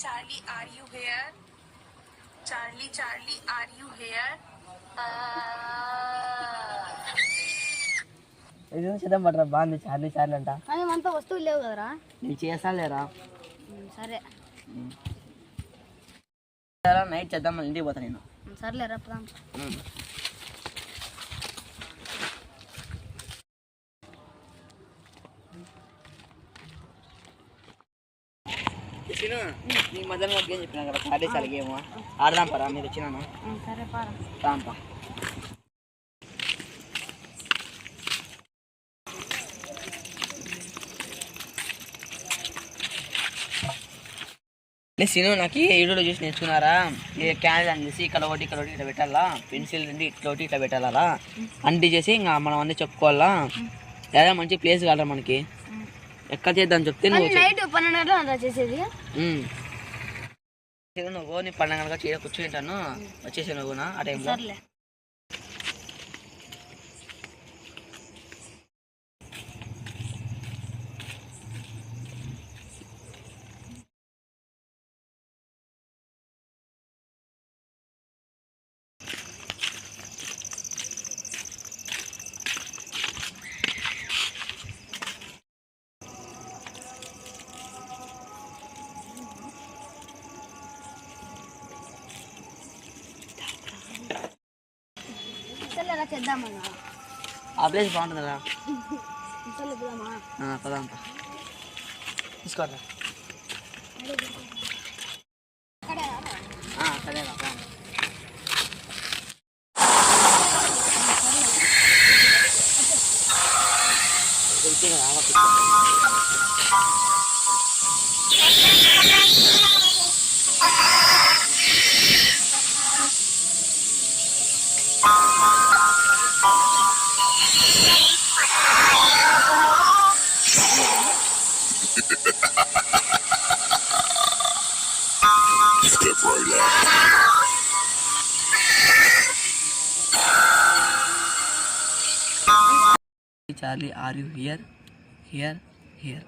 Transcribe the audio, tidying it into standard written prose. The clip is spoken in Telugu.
Charlie, are you here? Charlie, Charlie, are you here? ఇది చేద్దాం పడరా, బాగుంది. చార్లీ చార్లీ అంట. కానీ మనతో వస్తువులు లేవు కదరా. నేను చేస్తాలేరా. సరే నైట్ చేద్దాం, మళ్ళీ ఇంటికి పోతా నేను. సర్లేరా. నీ మధ్యలో గేమ్ చెప్పినా కదా, చార్లీ గేమ్ ఆడదాం పరా. మీరు వచ్చినాను. సరే పారా. రాంపా. సీను నాకు వీడియోలో చూసి నేర్చుకున్నారా, క్యాన్ అనేసి ఇక్కడ ఒకటి ఇక్కడ ఒకటి ఇట్లా పెట్టాలా, పెన్సిల్ నుండి ఇట్లా ఒకటి ఇట్లా పెట్టాలా, అంటి చేసి ఇంకా మనం అన్నీ చెప్పుకోవాలా. లేదా మంచి ప్లేస్ కావాలా మనకి, ఎక్కడ చేద్దాం చెప్తే నువ్వు నువ్వు నీ 12 గంటలకు చీర కూర్చుంటాను, వచ్చేసి నువ్వు ఆ టైంలో. చేద్దామన్నా ఆ ప్లేస్ బాగుంటుంది కదా. పదాం తీసుకోరా. సరేనా Step right up. Charlie, are you here? Here, here.